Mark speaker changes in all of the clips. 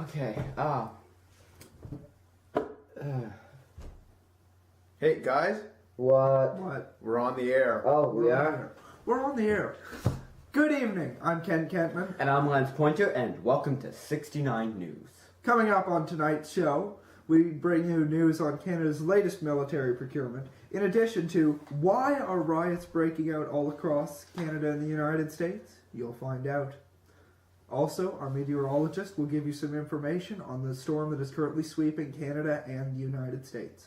Speaker 1: Okay,
Speaker 2: Hey guys,
Speaker 1: what?
Speaker 2: we're on the air.
Speaker 1: Oh, we are?
Speaker 3: We're on the air. Good evening. I'm Ken Kentman.
Speaker 1: And I'm Lance Pointer, and welcome to 69 News.
Speaker 3: Coming up on tonight's show, we bring you news on Canada's latest military procurement, in addition to why are riots breaking out all across Canada and the United States? You'll find out. Also, our meteorologist will give you some information on the storm that is currently sweeping Canada and the United States.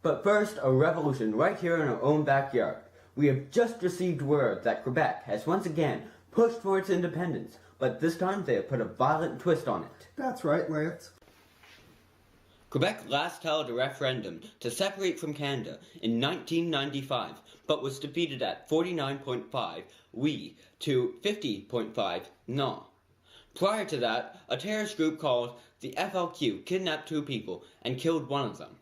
Speaker 1: But first, a revolution right here in our own backyard. We have just received word that Quebec has once again pushed for its independence, but this time they have put a violent twist on it.
Speaker 3: That's right, Lance.
Speaker 1: Quebec last held a referendum to separate from Canada in 1995, but was defeated at 49.5 oui to 50.5 non. Prior to that, a terrorist group called the FLQ kidnapped two people and killed one of them.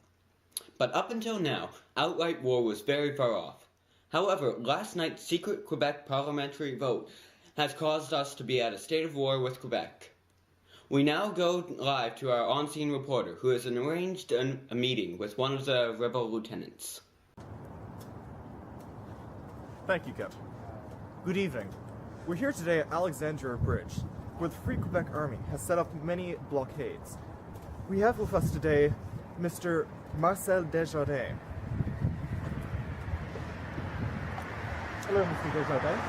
Speaker 1: But up until now, outright war was very far off. However, last night's secret Quebec parliamentary vote has caused us to be at a state of war with Quebec. We now go live to our on-scene reporter, who has arranged a meeting with one of the rebel lieutenants.
Speaker 4: Thank you, Captain. Good evening. We're here today at Alexandria Bridge, where the Free Quebec Army has set up many blockades. We have with us today Mr. Marcel Desjardins. Hello, Mr. Desjardins.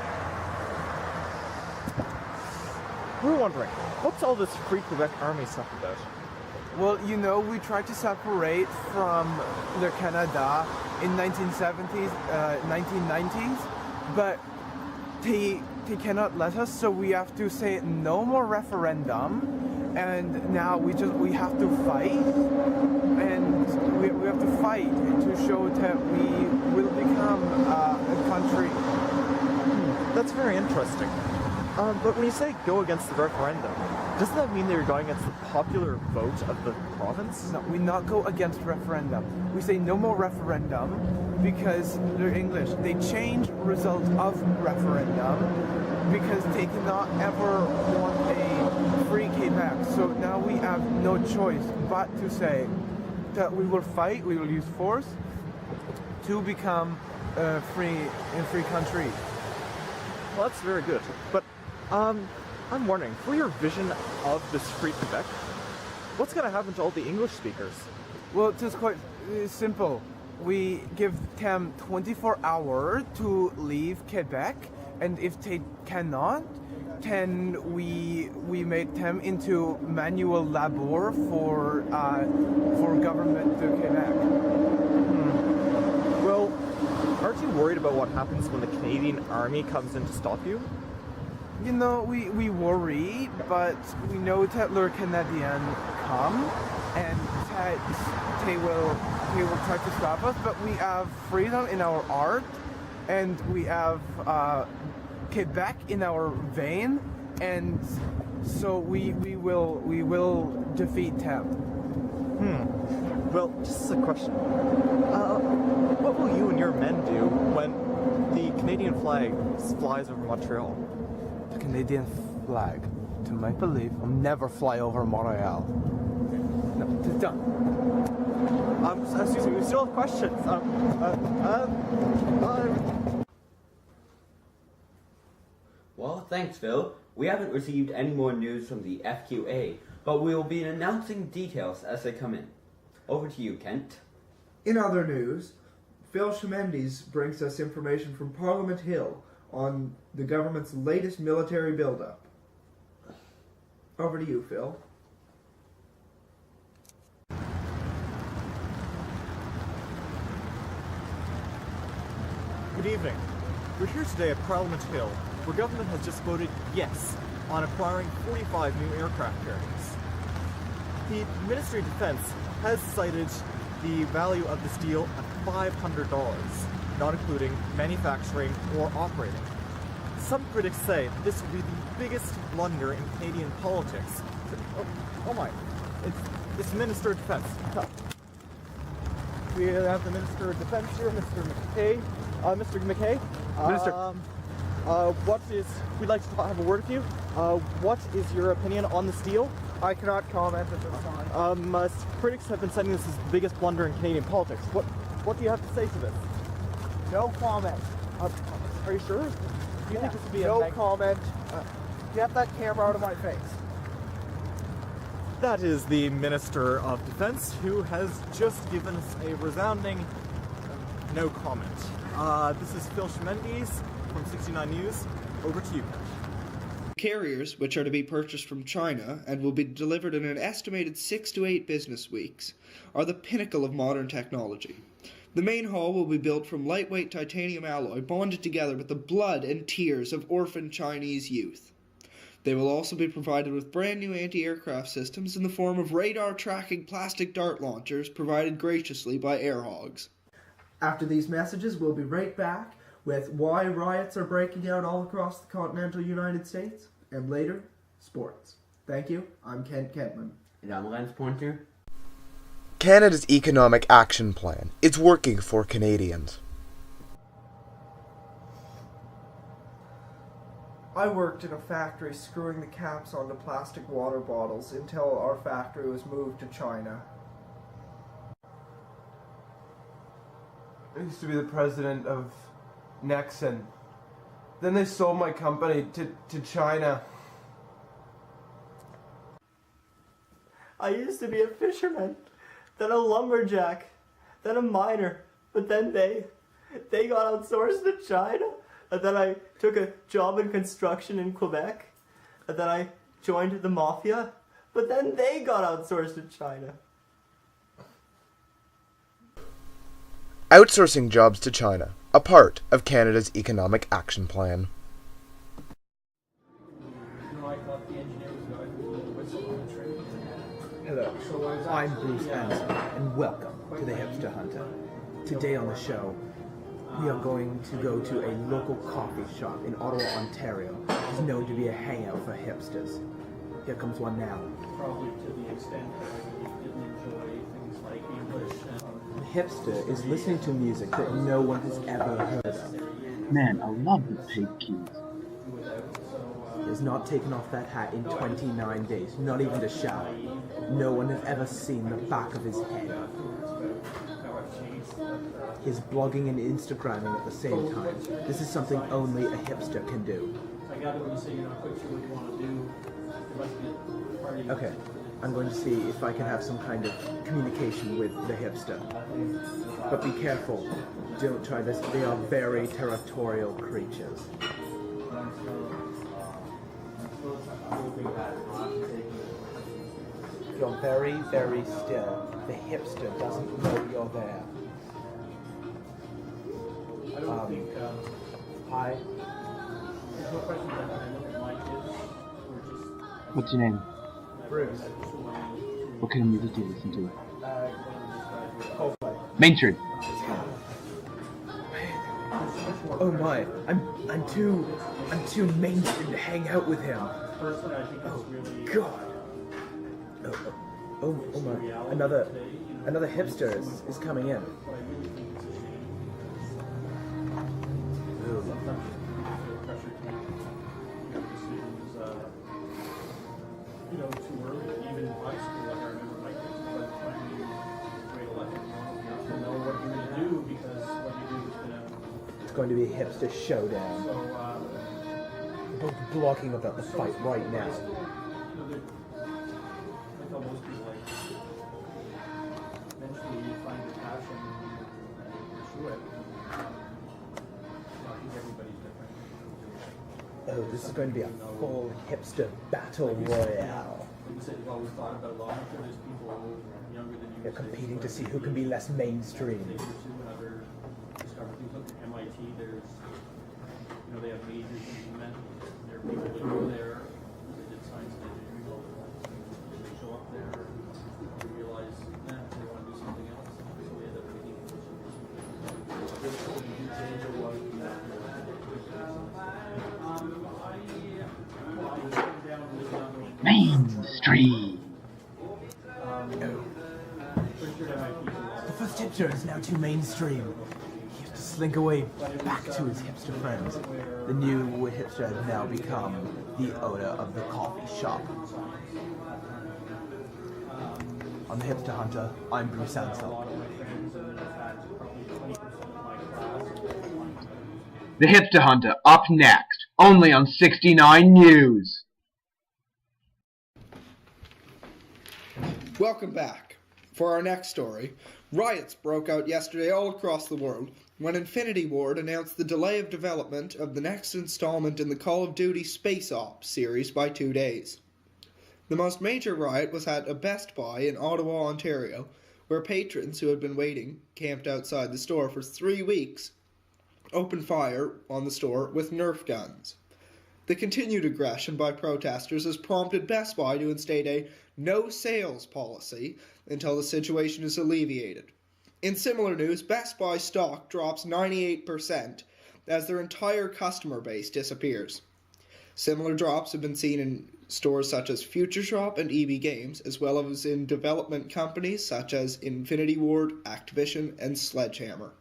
Speaker 4: We're wondering, what's all this Free Quebec Army stuff about?
Speaker 5: Well, you know, we tried to separate from the Canada in 1970s, 1990s, but they cannot let us, so we have to say no more referendum, and now we have to fight, and we have to fight to show that we will become a country.
Speaker 4: That's very interesting. But when you say go against the referendum, doesn't that mean that you're going against the popular vote of the province?
Speaker 5: No, we not go against referendum. We say no more referendum because they're English. They change result of referendum because they cannot ever want a free Quebec. So now we have no choice but to say that we will fight, we will use force to become a free country.
Speaker 4: Well, that's very good. But I'm wondering, for your vision of this Free Quebec, what's going to happen to all the English speakers?
Speaker 5: Well, it's quite simple. We give them 24 hours to leave Quebec, and if they cannot, then we make them into manual labor for government to Quebec.
Speaker 4: Well, aren't you worried about what happens when the Canadian Army comes in to stop you?
Speaker 5: You know, we worry, but we know that the Canadian come and that they will try to stop us. But we have freedom in our art, and we have Quebec in our vein, and so we will defeat them.
Speaker 4: Well, just as a question, what will you and your men do when the Canadian flag flies over Montreal?
Speaker 5: The Canadian flag, to my belief, will never fly over Montreal. No, it's done.
Speaker 4: Excuse me, we still have questions.
Speaker 1: Well, thanks, Phil. We haven't received any more news from the FQA, but we will be announcing details as they come in. Over to you, Kent.
Speaker 3: In other news, Phil Shemendes brings us information from Parliament Hill on the government's latest military buildup. Over to you, Phil.
Speaker 4: Good evening. We're here today at Parliament Hill, where government has just voted yes on acquiring 45 new aircraft carriers. The Ministry of Defense has cited the value of this deal at $500, not including manufacturing or operating. Some critics say that this will be the biggest blunder in Canadian politics. Oh my, it's Minister of Defense. We have the Minister of Defense here, Mr. McKay. Mr. McKay.
Speaker 6: Minister.
Speaker 4: We'd like to have a word with you. What is your opinion on the steal?
Speaker 5: I cannot comment at this time.
Speaker 4: Critics have been citing this as the biggest blunder in Canadian politics. What do you have to say to this?
Speaker 5: No comment.
Speaker 4: Are you sure? Do you think this would be
Speaker 5: no
Speaker 4: a
Speaker 5: comment. Get that camera out of my face.
Speaker 4: That is the Minister of Defense, who has just given us a resounding no comment. This is Phil Shemendes from 69 News. Over to you.
Speaker 3: Carriers, which are to be purchased from China and will be delivered in an estimated 6 to 8 business weeks, are the pinnacle of modern technology. The main hull will be built from lightweight titanium alloy bonded together with the blood and tears of orphaned Chinese youth. They will also be provided with brand new anti-aircraft systems in the form of radar-tracking plastic dart launchers provided graciously by Airhogs. After these messages, we'll be right back with why riots are breaking out all across the continental United States, and later, sports. Thank you. I'm Kent Kentman.
Speaker 1: And I'm Lance Pointer.
Speaker 6: Canada's Economic Action Plan. It's working for Canadians.
Speaker 3: I worked in a factory screwing the caps onto plastic water bottles until our factory was moved to China.
Speaker 5: I used to be the president of Nexon. Then they sold my company to China.
Speaker 7: I used to be a fisherman, then a lumberjack, then a miner, but then they got outsourced to China. And then I took a job in construction in Quebec, and then I joined the mafia, but then they got outsourced to China.
Speaker 6: Outsourcing jobs to China, a part of Canada's Economic Action Plan.
Speaker 8: Hello, I'm Bruce Hanson, and welcome to the Hipster Hunter. Today on the show, we are going to go to a local coffee shop in Ottawa, Ontario. It's known to be a hangout for hipsters. Here comes one now.
Speaker 9: Probably to the extent that you didn't enjoy things like English.
Speaker 8: The hipster is listening to music that no one has ever heard of.
Speaker 9: Man, I love the pig keys.
Speaker 8: He has not taken off that hat in 29 days, not even to shower. No one has ever seen the back of his head. He's blogging and Instagramming at the same time. This is something only a hipster can do.
Speaker 9: I got it when you say you're not quite sure what you want to do.
Speaker 8: Okay, I'm going to see if I can have some kind of communication with the hipster. But be careful, don't try this. They are very territorial creatures. You're very, very still. The hipster doesn't know you're there.
Speaker 9: I don't think,
Speaker 8: Hi.
Speaker 9: there's no question that when I look at my kids, we're just...
Speaker 10: What's your name?
Speaker 8: Bruce.
Speaker 10: What kind of music do you listen to?
Speaker 8: Coldplay.
Speaker 10: Mainstream.
Speaker 8: Oh my, I'm too mainstream to hang out with him.
Speaker 9: Personally, I think it's really...
Speaker 8: God. Oh my, another hipster is coming in.
Speaker 9: You know, too early, even in high school, like I remember my kids, by the time you grade 11, you don't know what you're going to do because what you do is going to...
Speaker 8: It's going to be a hipster showdown.
Speaker 9: So,
Speaker 8: We're both blogging about the fight right now.
Speaker 9: I tell most people, like, eventually you find your passion and you pursue it. I think everybody's different.
Speaker 8: Oh, this is going to be a full hipster battle royale.
Speaker 9: You said you've always thought about law. I'm sure there's people younger than you.
Speaker 8: They're competing to see who can be less mainstream.
Speaker 9: They pursue another discovery. Things like MIT, there's, you know, they have majors in humanities. There are people that go there, they did science and engineering all the time. They show up there, they realize that they want to do something else. So they end up taking
Speaker 10: Mainstream.
Speaker 8: The first hipster is now too mainstream. He has to slink away back to his hipster friends. The new hipster has now become the owner of the coffee shop. On the Hipster Hunter, I'm Bruce Ansell.
Speaker 6: The Hipster Hunter, up next, only on 69 News.
Speaker 3: Welcome back. For our next story, riots broke out yesterday all across the world when Infinity Ward announced the delay of development of the next installment in the Call of Duty Space Ops series by 2 days. The most major riot was at a Best Buy in Ottawa, Ontario, where patrons who had been waiting, camped outside the store for 3 weeks, opened fire on the store with Nerf guns. The continued aggression by protesters has prompted Best Buy to instate a no sales policy until the situation is alleviated. In similar news, Best Buy stock drops 98% as their entire customer base disappears. Similar drops have been seen in stores such as Future Shop and EB Games, as well as in development companies such as Infinity Ward, Activision, and Sledgehammer.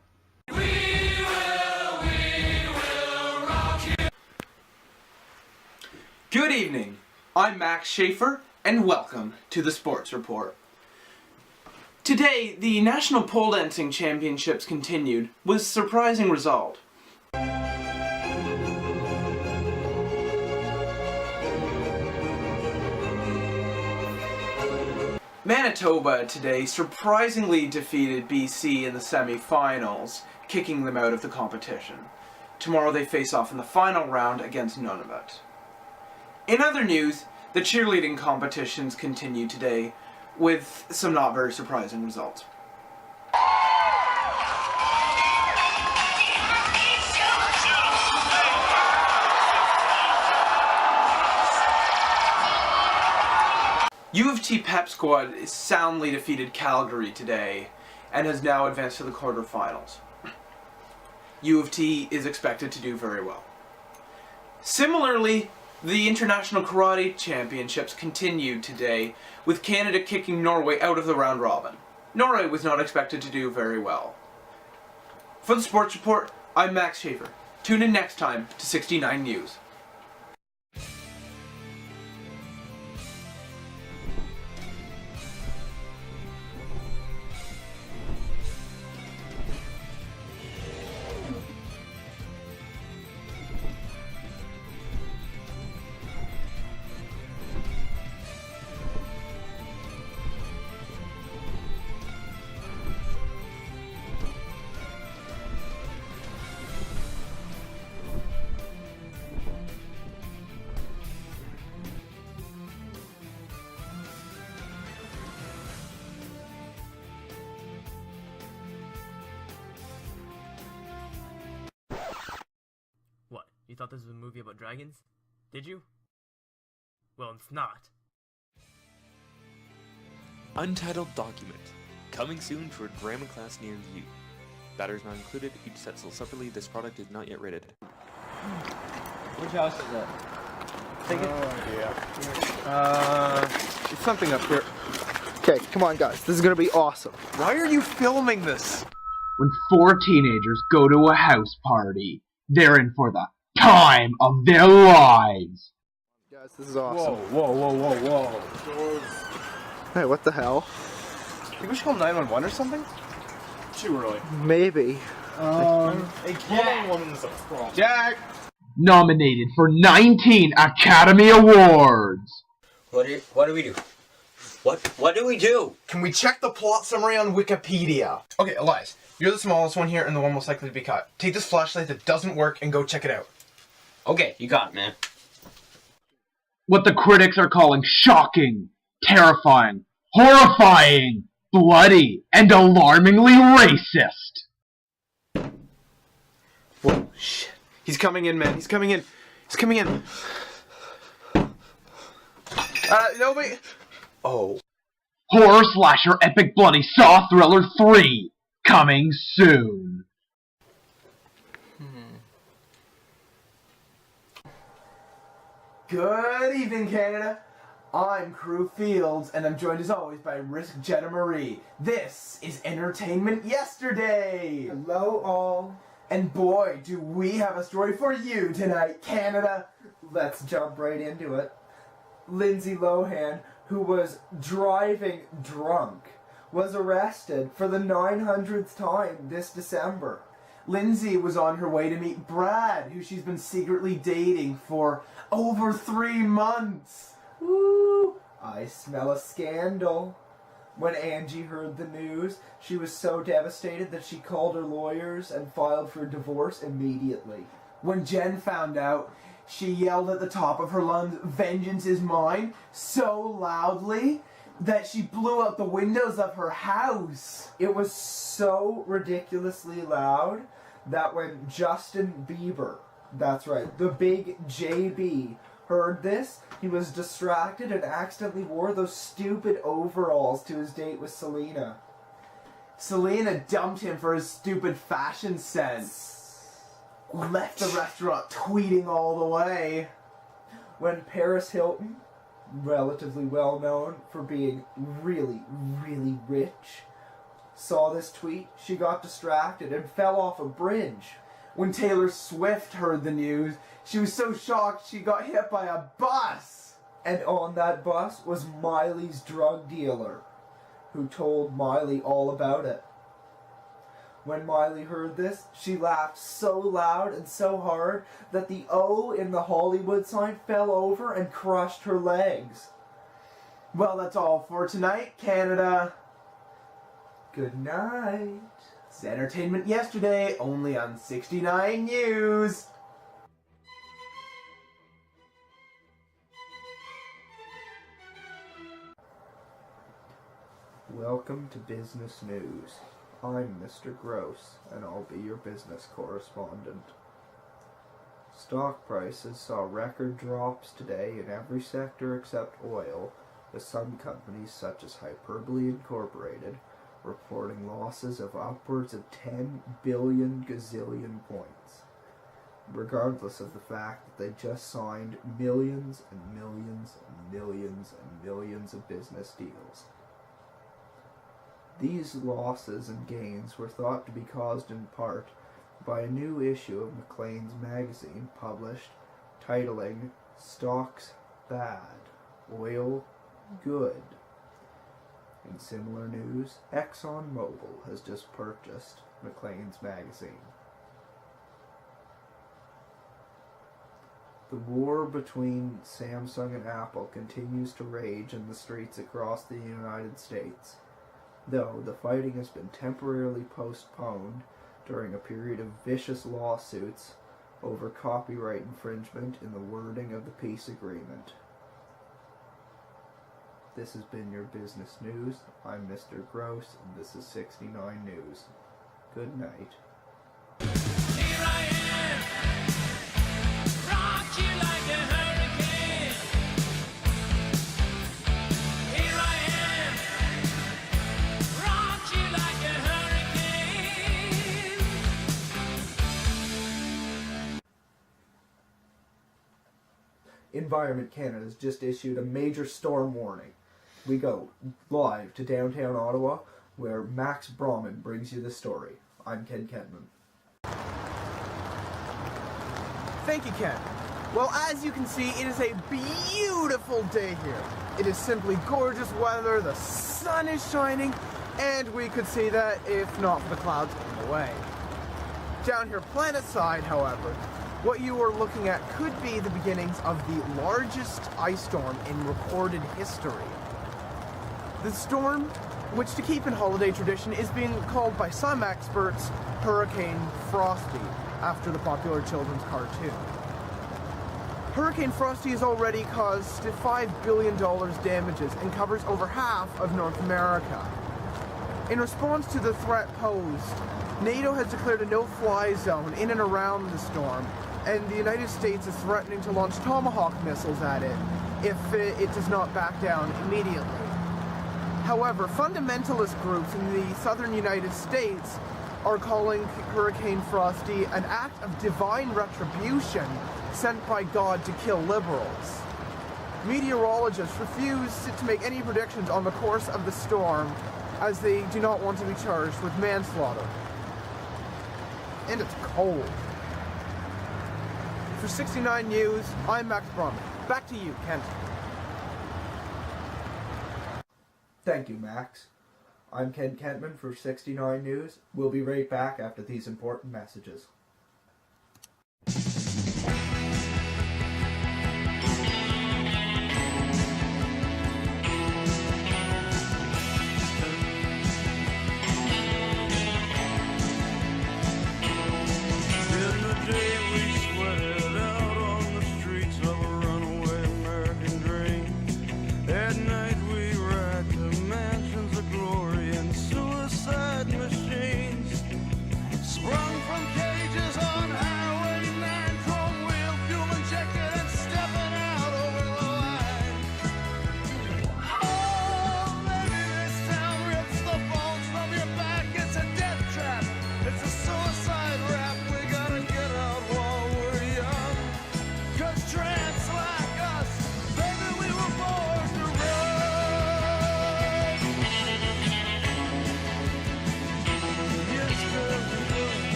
Speaker 5: Good evening, I'm Max Schaefer, and welcome to the Sports Report. Today, the National Pole Dancing Championships continued with a surprising result. Manitoba today surprisingly defeated BC in the semi-finals, kicking them out of the competition. Tomorrow they face off in the final round against Nunavut. In other news, the cheerleading competitions continue today with some not very surprising results. U of T Pep Squad soundly defeated Calgary today and has now advanced to the quarterfinals. U of T is expected to do very well. Similarly, the International Karate Championships continued today, with Canada kicking Norway out of the round robin. Norway was not expected to do very well. For the Sports Report, I'm Max Schaefer. Tune in next time to 69 News.
Speaker 11: What, you thought this was a movie about dragons? Did you? Well, it's not.
Speaker 12: Untitled Document. Coming soon to a grammar class near you. Batteries not included, each set sold separately. This product is not yet rated.
Speaker 7: Which house is that? Take it.
Speaker 5: It's something up here.
Speaker 3: Okay, come on guys, this is gonna be awesome.
Speaker 5: Why are you filming this?
Speaker 6: When 4 teenagers go to a house party, they're in for the time of their lives.
Speaker 3: Guys, this is awesome.
Speaker 5: Whoa.
Speaker 3: Hey, what the hell?
Speaker 5: Think we should call 911 or something?
Speaker 4: Too early.
Speaker 3: Maybe.
Speaker 5: Jack!
Speaker 6: Nominated for 19 Academy Awards.
Speaker 1: What do we do? What do we do?
Speaker 5: Can we check the plot summary on Wikipedia? Okay, Elias, you're the smallest one here and the one most likely to be caught. Take this flashlight that doesn't work and go check it out.
Speaker 1: Okay, you got it, man.
Speaker 6: What the critics are calling shocking, terrifying, horrifying, bloody, and alarmingly racist.
Speaker 5: Whoa, shit. He's coming in, man. He's coming in. No, wait. Oh.
Speaker 6: Horror slasher epic bloody saw thriller 3. Coming soon.
Speaker 8: Good evening, Canada. I'm Crew Fields, and I'm joined as always by Risk Jetta Marie. This is Entertainment Yesterday.
Speaker 3: Hello all.
Speaker 5: And boy, do we have a story for you tonight, Canada.
Speaker 3: Let's jump right into it. Lindsay Lohan, who was driving drunk, was arrested for the 900th time this December.
Speaker 5: Lindsay was on her way to meet Brad, who she's been secretly dating for over 3 months.
Speaker 3: Woo! I smell a scandal. When Angie heard the news, she was so devastated that she called her lawyers and filed for divorce immediately.
Speaker 5: When Jen found out, she yelled at the top of her lungs, "Vengeance is mine," so loudly that she blew out the windows of her house.
Speaker 3: It was so ridiculously loud that when Justin Bieber, that's right, the big JB, heard this, he was distracted and accidentally wore those stupid overalls to his date with Selena.
Speaker 5: Selena dumped him for his stupid fashion sense. Left the restaurant tweeting all the way.
Speaker 3: When Paris Hilton, relatively well known for being really, really rich, saw this tweet, she got distracted and fell off a bridge.
Speaker 5: When Taylor Swift heard the news, she was so shocked she got hit by a bus.
Speaker 3: And on that bus was Miley's drug dealer, who told Miley all about it. When Miley heard this, she laughed so loud and so hard that the O in the Hollywood sign fell over and crushed her legs.
Speaker 5: Well, that's all for tonight, Canada.
Speaker 3: Good night.
Speaker 5: It's entertainment yesterday, only on 69 News.
Speaker 3: Welcome to Business News. I'm Mr. Gross, and I'll be your business correspondent. Stock prices saw record drops today in every sector except oil, with some companies such as Hyperbole Incorporated reporting losses of upwards of 10 billion gazillion points, regardless of the fact that they just signed millions and millions and millions and millions of business deals. These losses and gains were thought to be caused in part by a new issue of Maclean's magazine published, titling "Stocks Bad, Oil Good." In similar news, ExxonMobil has just purchased Maclean's magazine. The war between Samsung and Apple continues to rage in the streets across the United States, though the fighting has been temporarily postponed during a period of vicious lawsuits over copyright infringement in the wording of the peace agreement. This has been your business news. I'm Mr. Gross, and this is 69 News. Good night.
Speaker 13: Here I am, rock you like a hurricane. Here I am, rock you like a hurricane.
Speaker 3: Environment Canada has just issued a major storm warning. We go live to downtown Ottawa, where Max Brahman brings you the story. I'm Ken Kenman.
Speaker 5: Thank you, Ken. Well, as you can see, it is a beautiful day here. It is simply gorgeous weather, the sun is shining, and we could see that if not for the clouds in the way. Down here planetside, however, what you are looking at could be the beginnings of the largest ice storm in recorded history. The storm, which to keep in holiday tradition is being called by some experts Hurricane Frosty, after the popular children's cartoon. Hurricane Frosty has already caused $5 billion damages and covers over half of North America. In response to the threat posed, NATO has declared a no-fly zone in and around the storm, and the United States is threatening to launch Tomahawk missiles at it if it does not back down immediately. However, fundamentalist groups in the southern United States are calling Hurricane Frosty an act of divine retribution sent by God to kill liberals. Meteorologists refuse to make any predictions on the course of the storm, as they do not want to be charged with manslaughter. and it's cold. For 69 News, I'm Max Brumman. Back to you, Kent.
Speaker 3: Thank you, Max. I'm Ken Kentman for 69 News. We'll be right back after these important messages.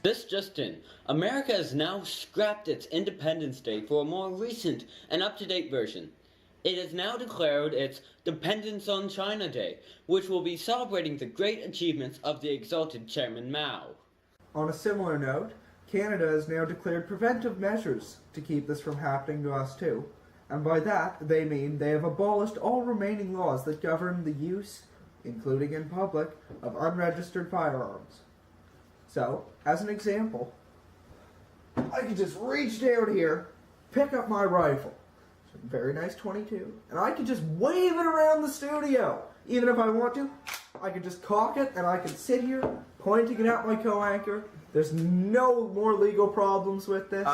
Speaker 1: This just in, America has now scrapped its Independence Day for a more recent and up-to-date version. It has now declared its Dependence on China Day, which will be celebrating the great achievements of the exalted Chairman Mao.
Speaker 3: On a similar note, Canada has now declared preventive measures to keep this from happening to us too. And by that, they mean they have abolished all remaining laws that govern the use, including in public, of unregistered firearms. So, as an example, I can just reach down here, pick up my rifle, it's a very nice 22, and I can just wave it around the studio. Even if I want to, I can just cock it, and I can sit here, pointing it at my co-anchor. There's no more legal problems with this.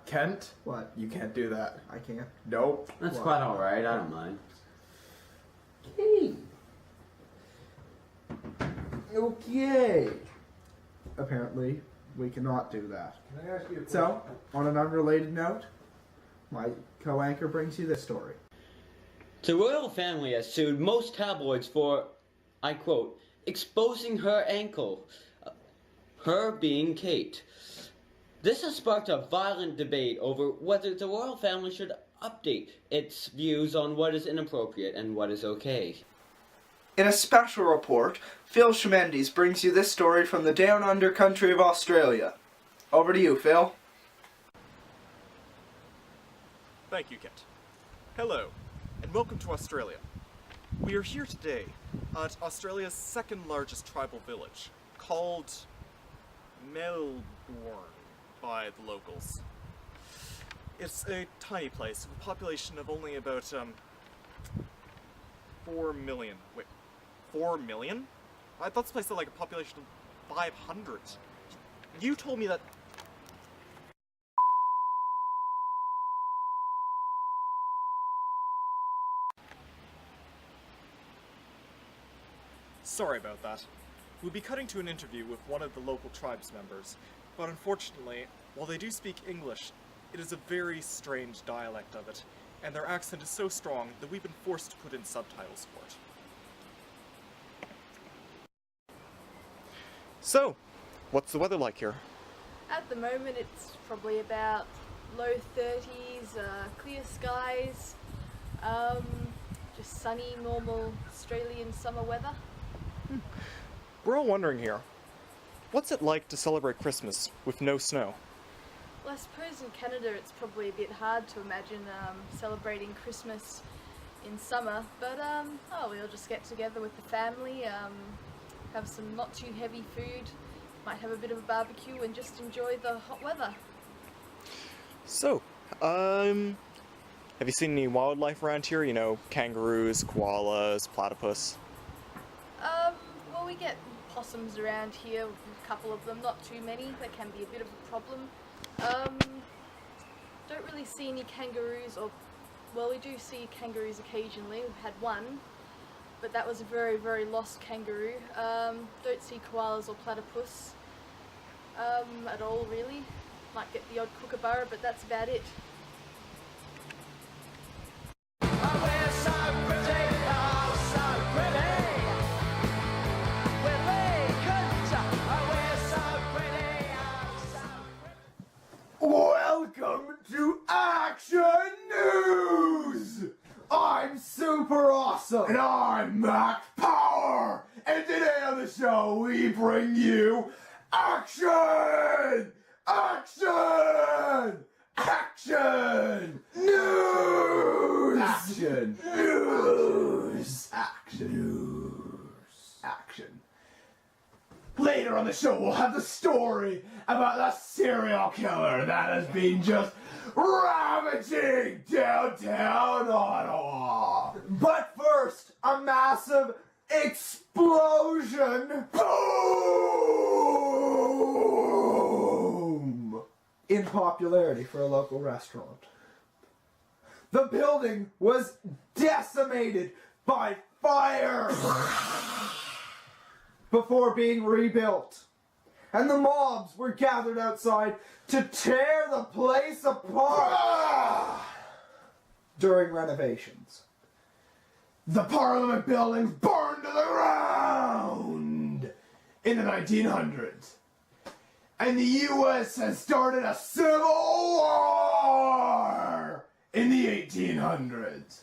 Speaker 2: Kent?
Speaker 3: What?
Speaker 2: You can't do that.
Speaker 3: I can't.
Speaker 2: Nope.
Speaker 1: That's
Speaker 3: What?
Speaker 1: quite alright, I don't mind.
Speaker 3: Okay. Okay. Apparently, we cannot do that.
Speaker 2: Can I ask you a question?
Speaker 3: So, on an unrelated note, my co-anchor brings you this story.
Speaker 1: The royal family has sued most tabloids for, I quote, exposing her ankle, her being Kate. This has sparked a violent debate over whether the royal family should update its views on what is inappropriate and what is okay.
Speaker 3: In a special report, Phil Shemendes brings you this story from the down under country of Australia. Over to you, Phil.
Speaker 4: Thank you, Kent. Hello, and welcome to Australia. We are here today at Australia's second largest tribal village, called Melbourne by the locals. It's a tiny place with a population of only about 4 million. Wait, 4 million? I thought this place had like a population of 500. You told me that. Sorry about that. We'll be cutting to an interview with one of the local tribes members, but unfortunately, while they do speak English, it is a very strange dialect of it, and their accent is so strong that we've been forced to put in subtitles for it. So, what's the weather like here?
Speaker 14: At the moment it's probably about low 30s, clear skies, just sunny, normal Australian summer weather.
Speaker 4: We're all wondering here, what's it like to celebrate Christmas with no snow?
Speaker 14: Well, I suppose in Canada it's probably a bit hard to imagine celebrating Christmas in summer, but we'll just get together with the family, have some not too heavy food, might have a bit of a barbecue and just enjoy the hot weather.
Speaker 4: So, have you seen any wildlife around here? You know, kangaroos, koalas, platypus?
Speaker 14: Well, we get possums around here, a couple of them, not too many, they can be a bit of a problem. Don't really see any kangaroos, or, well, we do see kangaroos occasionally, we've had one, but that was a very, very lost kangaroo. Don't see koalas or platypus at all, really. Might get the odd kookaburra, but that's about it.
Speaker 5: to Action News! I'm Super Awesome! And I'm Max Power! And today on the show we bring you Action! Action! Action! News! Action! News! Action! News! Action! Later on the show, we'll have the story about the serial killer that has been just ravaging downtown Ottawa. But first, a massive explosion. Boom!
Speaker 3: In popularity for a local restaurant.
Speaker 5: The building was decimated by fire
Speaker 3: Before being rebuilt. And the mobs were gathered outside to tear the place apart during renovations.
Speaker 5: The Parliament buildings burned to the ground in the 1900s. And the U.S. has started a civil war in the 1800s.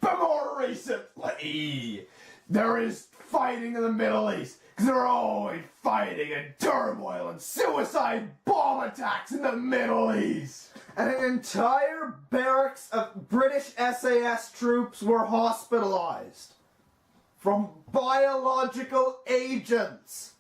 Speaker 5: But more recently, there is fighting in the Middle East, because they're always fighting and turmoil and suicide bomb attacks in the Middle East.
Speaker 3: And an entire barracks of British SAS troops were hospitalized from biological agents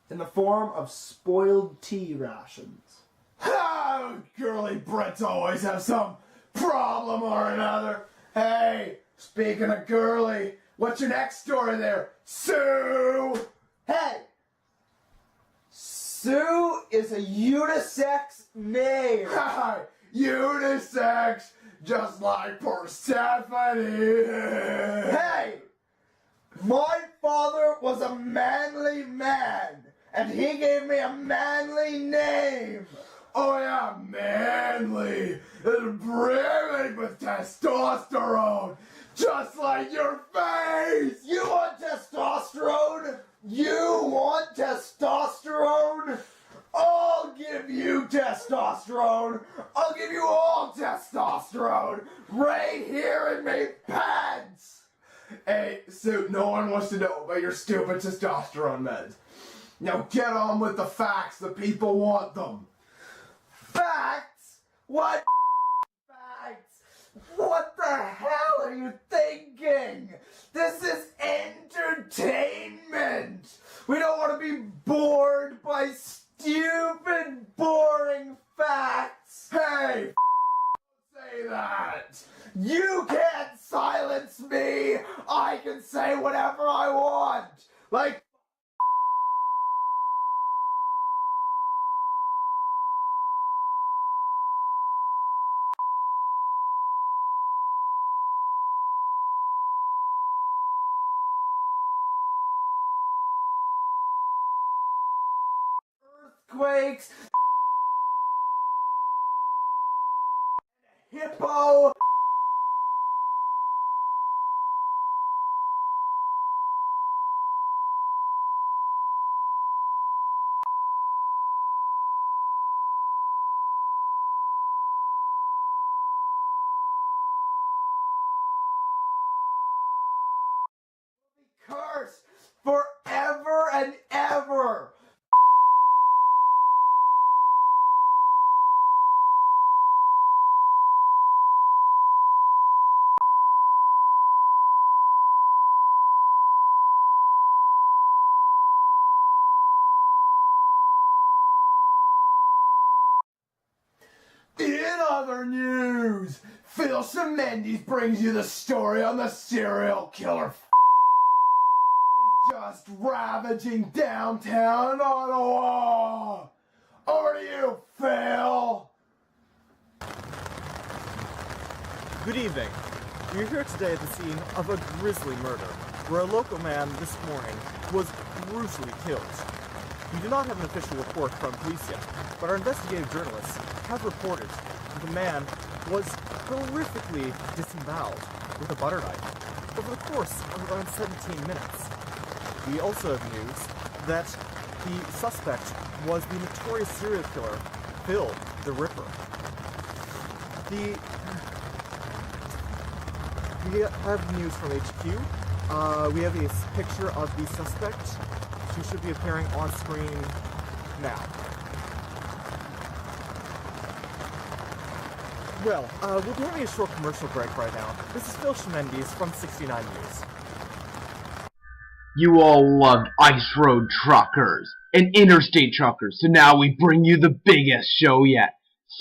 Speaker 3: in the form of spoiled tea rations.
Speaker 5: Oh, girly Brits always have some problem or another. Hey, speaking of girly, what's your next story there, Sue?
Speaker 3: Hey! Sue is a unisex name.
Speaker 5: Unisex, just like Persephone.
Speaker 3: Hey! My father was a manly man, and he gave me a manly name.
Speaker 5: Oh yeah, manly. It's brimming with testosterone. Just like your face!
Speaker 3: You want testosterone? You want testosterone?
Speaker 5: I'll give you testosterone. I'll give you all testosterone. Right here in my pants. Hey, Sue, no one wants to know about your stupid testosterone meds. Now get on with the facts. The people want them.
Speaker 3: Facts? What facts? What the hell are you thinking? This is entertainment. We don't want to be bored by stupid, boring facts.
Speaker 5: Hey, don't say that.
Speaker 3: You can't silence me. I can say whatever I want. Like, earthquakes, hippo. Curse forever and ever.
Speaker 5: In other news, Phil Mendes brings you the story on the serial killer just ravaging downtown Ottawa. Over to you, Phil.
Speaker 4: Good evening. We're here today at the scene of a grisly murder, where a local man this morning was brutally killed. We do not have an official report from police yet, but our investigative journalists have reported that the man was horrifically disemboweled with a butter knife over the course of around 17 minutes. We also have news that the suspect was the notorious serial killer, Phil the Ripper. We have news from HQ. We have a picture of the suspect. She should be appearing on screen now. Well, we'll be having a short commercial break right now. This is Phil Shemendes from 69 News.
Speaker 6: You all loved Ice Road Truckers and Interstate Truckers, so now we bring you the biggest show yet.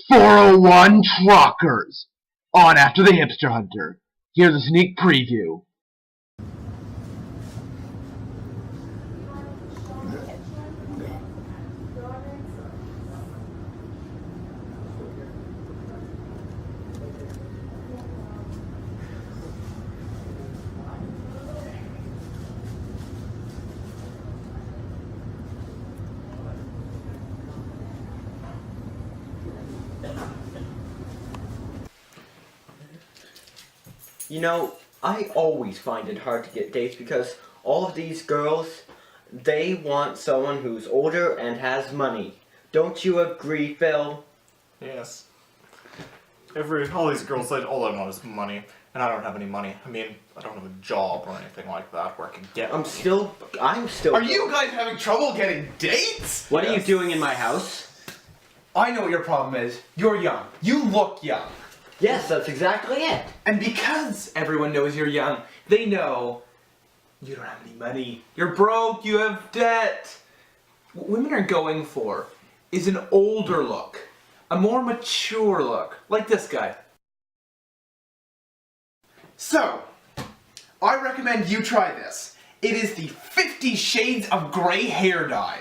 Speaker 6: 401 Truckers! On after the Hipster Hunter. Here's a sneak preview.
Speaker 1: You know, I always find it hard to get dates because all of these girls, they want someone who's older and has money. Don't you agree, Phil?
Speaker 4: Yes. All these girls say all I want is money, and I don't have any money. I mean, I don't have a job or anything like that where I can get
Speaker 1: I'm still...
Speaker 2: Are you guys having trouble getting dates?
Speaker 1: What are you doing in my house?
Speaker 2: I know what your problem is. You're young. You look young.
Speaker 1: Yes, that's exactly it.
Speaker 2: And because everyone knows you're young, they know you don't have any money. You're broke, you have debt. What women are going for is an older look. A more mature look. Like this guy. So, I recommend you try this. It is the 50 Shades of Grey hair dye.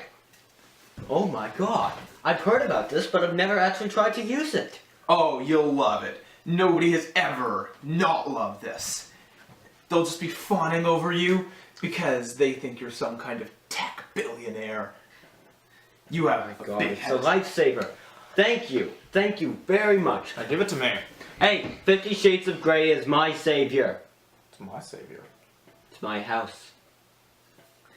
Speaker 1: Oh my god. I've heard about this, but I've never actually tried to use it.
Speaker 2: Oh, you'll love it. Nobody has ever not loved this. They'll just be fawning over you because they think you're some kind of tech billionaire. You have a
Speaker 1: God,
Speaker 2: big
Speaker 1: it's
Speaker 2: head.
Speaker 1: a lifesaver. Thank you. Thank you very much.
Speaker 4: Now give it to me.
Speaker 1: Hey, 50 Shades of Grey is my savior.
Speaker 4: It's my savior.
Speaker 1: It's my house.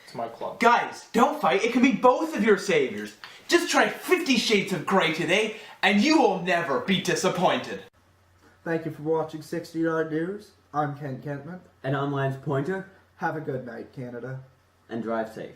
Speaker 4: It's my club.
Speaker 2: Guys, don't fight. It can be both of your saviors. Just try 50 Shades of Grey today, and you will never be disappointed.
Speaker 3: Thank you for watching 69 News. I'm Ken Kentman.
Speaker 1: And I'm Lance Pointer.
Speaker 3: Have a good night, Canada.
Speaker 1: And drive safe.